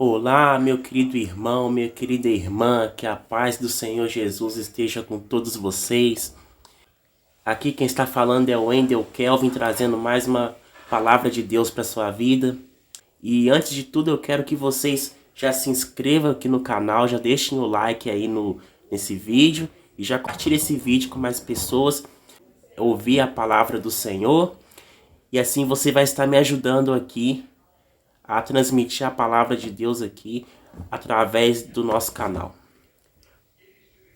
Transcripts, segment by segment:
Olá, meu querido irmão, minha querida irmã, que a paz do Senhor Jesus esteja com todos vocês. Aqui quem está falando é o Wendel Kelvin, trazendo mais uma palavra de Deus para sua vida. E antes de tudo, eu quero que vocês já se inscrevam aqui no canal, já deixem o like aí nesse vídeo e já compartilhem esse vídeo com mais pessoas, ouvir a palavra do Senhor. E assim você vai estar me ajudando aqui a transmitir a palavra de Deus aqui através do nosso canal.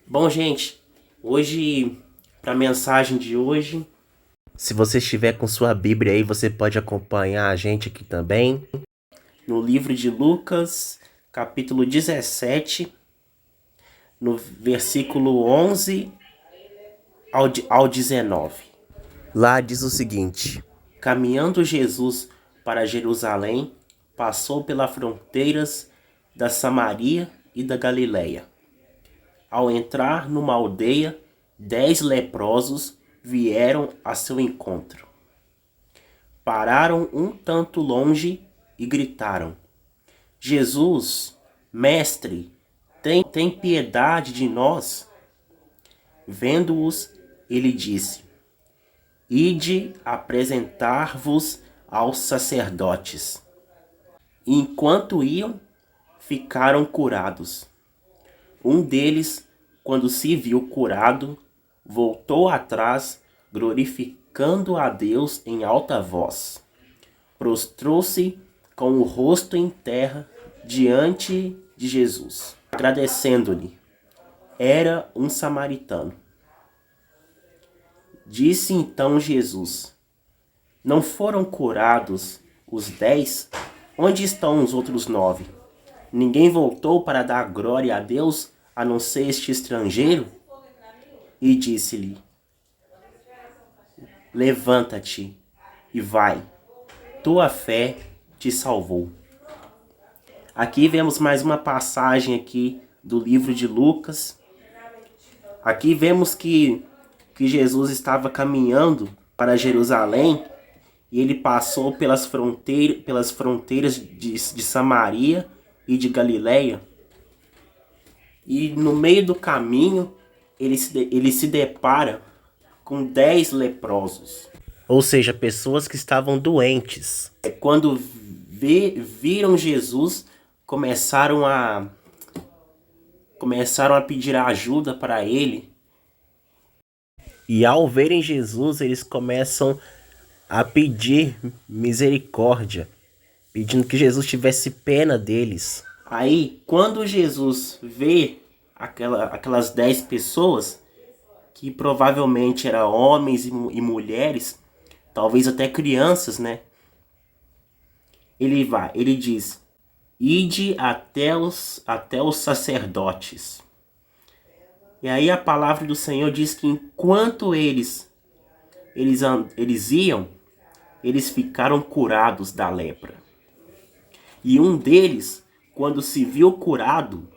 Bom, gente, hoje, para a mensagem de hoje, se você estiver com sua Bíblia aí, você pode acompanhar a gente aqui também. No livro de Lucas, capítulo 17, no versículo 11 ao 19. Lá diz o seguinte: caminhando Jesus para Jerusalém, passou pelas fronteiras da Samaria e da Galileia. Ao entrar numa aldeia, 10 leprosos vieram a seu encontro. Pararam um tanto longe e gritaram: Jesus, mestre, tem piedade de nós. Vendo-os, ele disse: Ide apresentar-vos aos sacerdotes. Enquanto iam, ficaram curados. Um deles, quando se viu curado, voltou atrás, glorificando a Deus em alta voz. Prostrou-se com o rosto em terra diante de Jesus, agradecendo-lhe. Era um samaritano. Disse então Jesus: Não foram curados os 10? Onde estão os outros 9? Ninguém voltou para dar glória a Deus, a não ser este estrangeiro? E disse-lhe: Levanta-te e vai, tua fé te salvou. Aqui vemos mais uma passagem aqui do livro de Lucas. Aqui vemos que Jesus estava caminhando para Jerusalém e ele passou pelas fronteiras de Samaria e de Galileia. E no meio do caminho ele se depara com 10 leprosos, ou seja, pessoas que estavam doentes. Quando viram Jesus, começaram a pedir ajuda para ele. E ao verem Jesus, eles começam a pedir misericórdia, pedindo que Jesus tivesse pena deles. Aí, quando Jesus vê aquelas 10 pessoas, que provavelmente eram homens e mulheres, talvez até crianças, né? Ele diz: Ide até os sacerdotes. E aí a palavra do Senhor diz que enquanto eles iam, eles ficaram curados da lepra. E um deles, quando se viu curado,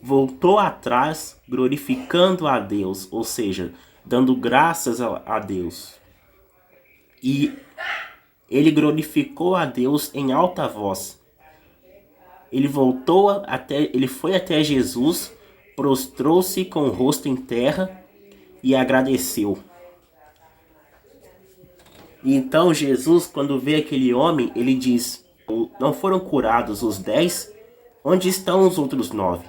voltou atrás glorificando a Deus, ou seja, dando graças a Deus. E ele glorificou a Deus em alta voz. Ele foi até Jesus, prostrou-se com o rosto em terra e agradeceu. E então Jesus, quando vê aquele homem, ele diz: Não foram curados os 10? Onde estão os outros 9?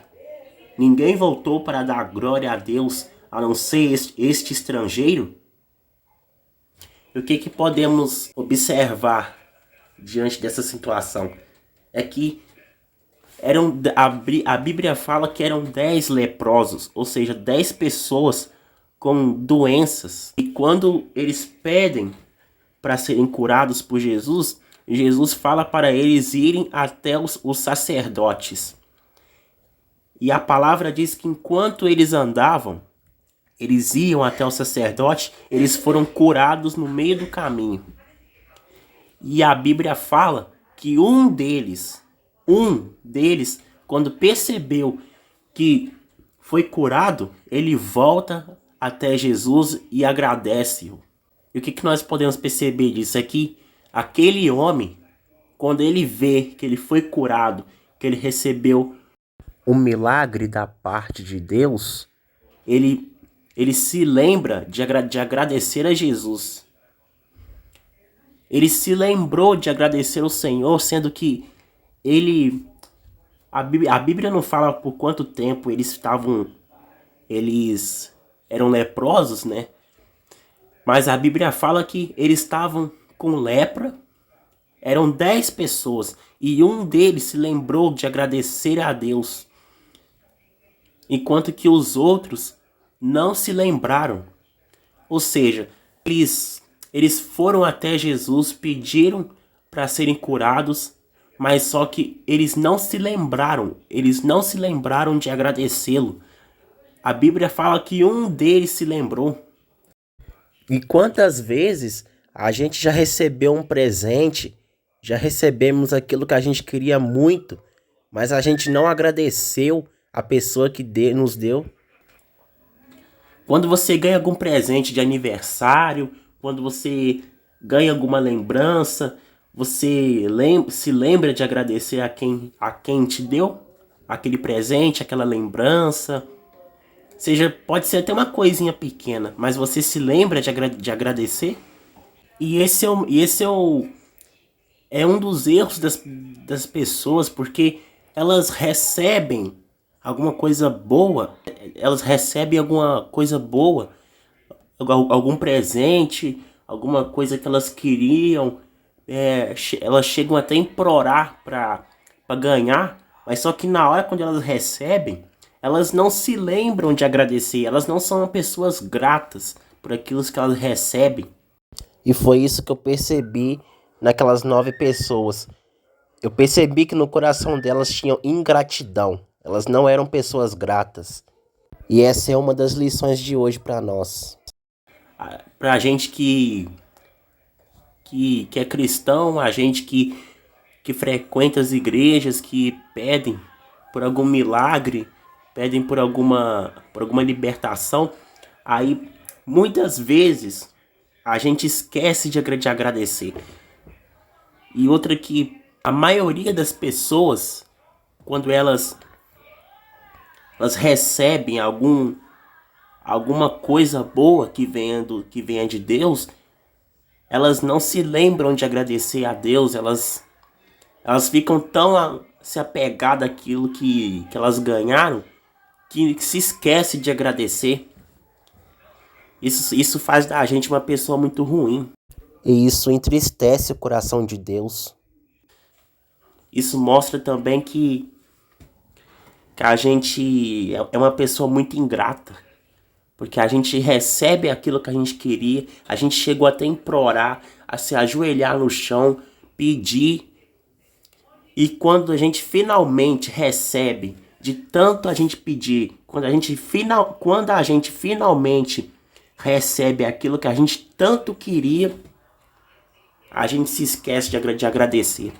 Ninguém voltou para dar glória a Deus, a não ser este estrangeiro? E o que podemos observar diante dessa situação? É que a Bíblia fala que eram 10 leprosos, ou seja, 10 pessoas com doenças. E quando eles pedem para serem curados por Jesus, Jesus fala para eles irem até os sacerdotes. E a palavra diz que enquanto eles andavam, eles iam até o sacerdote, eles foram curados no meio do caminho. E a Bíblia fala que um deles, quando percebeu que foi curado, ele volta até Jesus e agradece-o. E o que nós podemos perceber disso aqui? Aquele homem, quando ele vê que ele foi curado que ele recebeu um milagre da parte de Deus, ele se lembra de agradecer a Jesus. Ele se lembrou de agradecer ao Senhor, sendo que ele... A Bíblia não fala por quanto tempo eles eram leprosos, né? Mas a Bíblia fala que eles estavam com lepra. Eram 10 pessoas e um deles se lembrou de agradecer a Deus, enquanto que os outros não se lembraram. Ou seja, eles foram até Jesus, pediram para serem curados, mas só que eles não se lembraram de agradecê-lo. A Bíblia fala que um deles se lembrou. E quantas vezes a gente já recebeu um presente, já recebemos aquilo que a gente queria muito, mas a gente não agradeceu a pessoa que nos deu? Quando você ganha algum presente de aniversário, quando você ganha alguma lembrança, você se lembra de agradecer a quem te deu aquele presente, aquela lembrança? Pode ser até uma coisinha pequena, mas você se lembra de agradecer? E é um dos erros das pessoas, porque elas recebem alguma coisa boa, algum presente, alguma coisa que elas queriam, elas chegam até a implorar para ganhar, mas só que na hora quando elas recebem, elas não se lembram de agradecer, elas não são pessoas gratas por aquilo que elas recebem. E foi isso que eu percebi naquelas 9 pessoas. Eu percebi que no coração delas tinham ingratidão. Elas não eram pessoas gratas. E essa é uma das lições de hoje para nós. Para a gente que é cristão, a gente que frequenta as igrejas, que pedem por algum milagre, pedem por alguma libertação, aí muitas vezes a gente esquece de agradecer. E outra que a maioria das pessoas, quando elas recebem alguma coisa boa que venha de Deus, elas não se lembram de agradecer a Deus, elas ficam tão se apegadas àquilo que elas ganharam, que se esquece de agradecer. Isso faz da gente uma pessoa muito ruim. E isso entristece o coração de Deus. Isso mostra também que a gente é uma pessoa muito ingrata. Porque a gente recebe aquilo que a gente queria, a gente chegou até a implorar, a se ajoelhar no chão, pedir. E quando a gente finalmente recebe, de tanto a gente pedir, quando a gente finalmente recebe aquilo que a gente tanto queria, a gente se esquece de agradecer.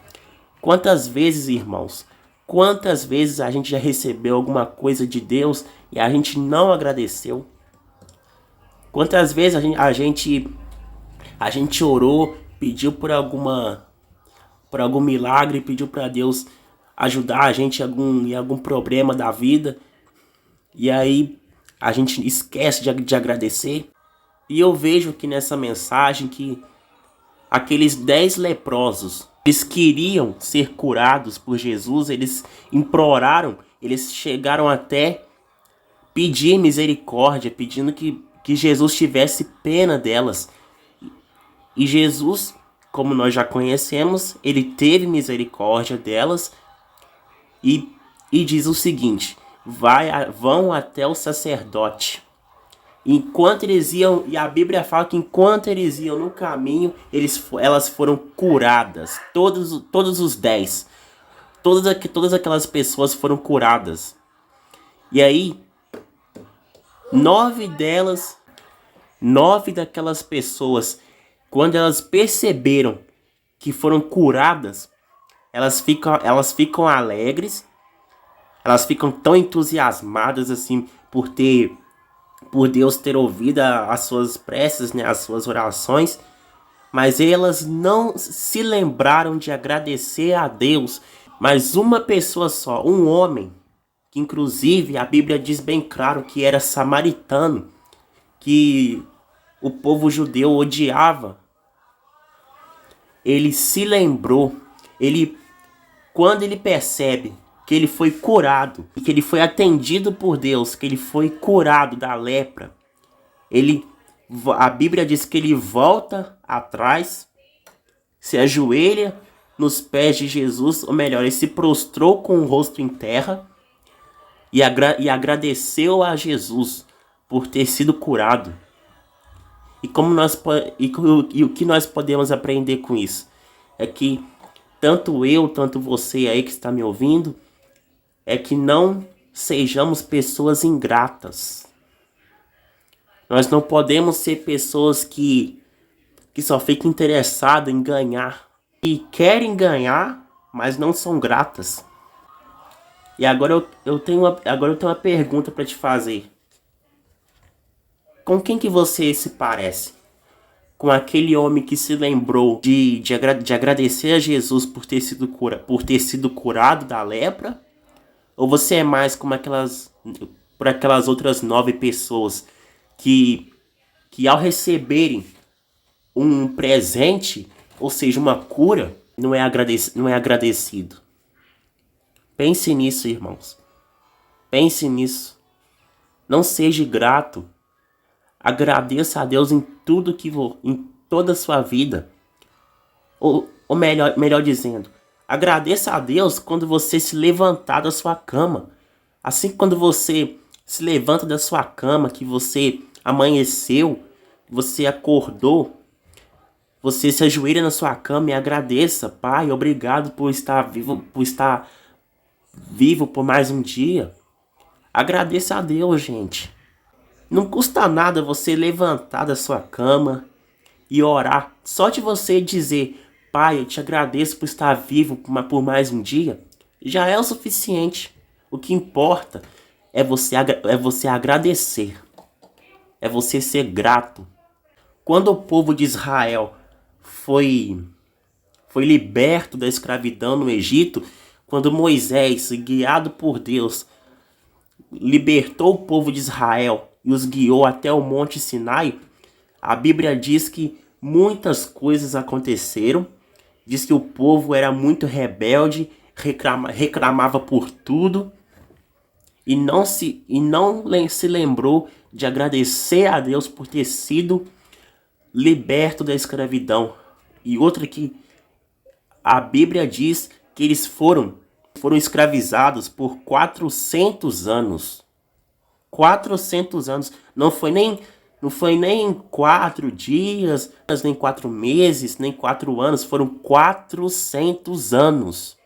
Quantas vezes, irmãos, quantas vezes a gente já recebeu alguma coisa de Deus e a gente não agradeceu? Quantas vezes a gente orou, pediu por algum milagre, pediu para Deus ajudar a gente em algum problema da vida, e aí a gente esquece de agradecer? E eu vejo aqui nessa mensagem que aqueles 10 leprosos, eles queriam ser curados por Jesus, eles imploraram, eles chegaram até pedir misericórdia, pedindo que Jesus tivesse pena delas. E Jesus, como nós já conhecemos, ele teve misericórdia delas e diz o seguinte: vão até o sacerdote. Enquanto eles iam, e a Bíblia fala que enquanto eles iam no caminho, elas foram curadas. Todos os 10. Todas aquelas pessoas foram curadas. E aí, 9 daquelas pessoas, quando elas perceberam que foram curadas, elas ficam alegres, elas ficam tão entusiasmadas assim por Deus ter ouvido as suas preces, né, as suas orações, mas elas não se lembraram de agradecer a Deus Mas uma pessoa só, um homem, que inclusive a Bíblia diz bem claro que era samaritano, que o povo judeu odiava, ele se lembrou, ele, quando ele percebe que ele foi curado, que ele foi atendido por Deus, que ele foi curado da lepra, ele, a Bíblia diz que ele volta atrás, se ajoelha nos pés de Jesus, ou melhor, ele se prostrou com o rosto em terra e agradeceu a Jesus por ter sido curado. E o que nós podemos aprender com isso? É que tanto eu, tanto você aí que está me ouvindo, é que não sejamos pessoas ingratas. Nós não podemos ser pessoas que só ficam interessadas em ganhar. E querem ganhar, mas não são gratas. E agora eu tenho uma pergunta para te fazer. Com quem que você se parece? Com aquele homem que se lembrou de agradecer a Jesus por ter sido curado da lepra? Ou você é mais como aquelas outras 9 pessoas que ao receberem um presente, ou seja, uma cura, não é agradecido? Pense nisso, irmãos. Pense nisso. Não seja grato. Agradeça a Deus em tudo em toda a sua vida. Ou melhor dizendo, agradeça a Deus quando você se levantar da sua cama. Assim, quando você se levanta da sua cama, que você amanheceu, você acordou, você se ajoelha na sua cama e agradeça. Pai, obrigado por estar vivo por mais um dia. Agradeça a Deus, gente. Não custa nada você levantar da sua cama e orar. Só de você dizer, Pai, eu te agradeço por estar vivo por mais um dia, já é o suficiente. O que importa é você agradecer. É você ser grato. Quando o povo de Israel foi liberto da escravidão no Egito, quando Moisés, guiado por Deus, libertou o povo de Israel e os guiou até o Monte Sinai, a Bíblia diz que muitas coisas aconteceram. Diz que o povo era muito rebelde, reclamava por tudo e não se lembrou de agradecer a Deus por ter sido liberto da escravidão. E outra que a Bíblia diz que eles foram escravizados por 400 anos. 400 anos. Não foi nem 4 dias, nem 4 meses, nem 4 anos. Foram 400 anos.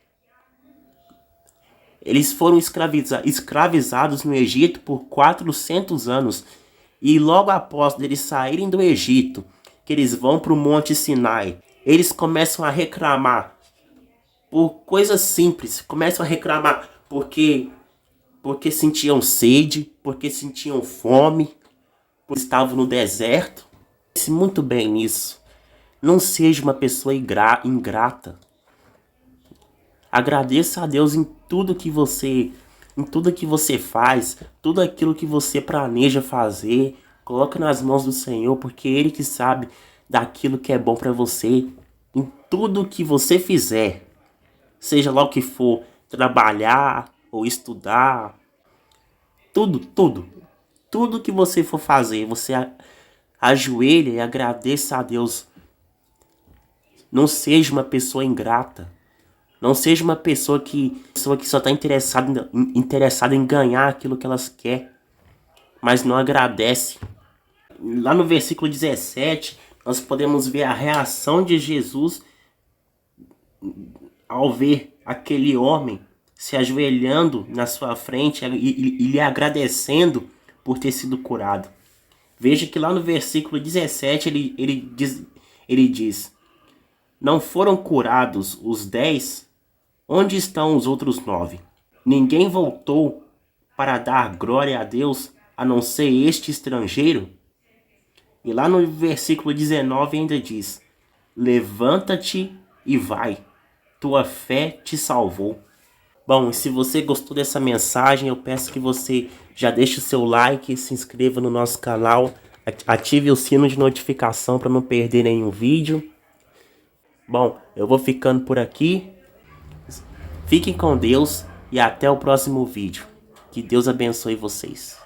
Eles foram escravizados no Egito por 400 anos. E logo após eles saírem do Egito, que eles vão para o Monte Sinai, eles começam a reclamar por coisas simples. Começam a reclamar porque sentiam sede, porque sentiam fome, porque estavam no deserto. Pense muito bem nisso. Não seja uma pessoa ingrata. Agradeça a Deus em tudo que você faz, tudo aquilo que você planeja fazer. Coloque nas mãos do Senhor, porque Ele que sabe daquilo que é bom para você. Em tudo que você fizer, seja lá o que for, trabalhar ou estudar, tudo que você for fazer, você ajoelha e agradeça a Deus. Não seja uma pessoa ingrata. Não seja uma pessoa que só está interessada em ganhar aquilo que elas querem, mas não agradece. Lá no versículo 17, nós podemos ver a reação de Jesus ao ver aquele homem se ajoelhando na sua frente e lhe agradecendo por ter sido curado. Veja que lá no versículo 17 ele diz: não foram curados os 10? Onde estão os outros 9? Ninguém voltou para dar glória a Deus, a não ser este estrangeiro? E lá no versículo 19 ainda diz: levanta-te e vai. tua fé te salvou. Bom, e se você gostou dessa mensagem, eu peço que você já deixe o seu like, se inscreva no nosso canal, ative o sino de notificação para não perder nenhum vídeo. Bom, eu vou ficando por aqui. Fiquem com Deus e até o próximo vídeo. Que Deus abençoe vocês.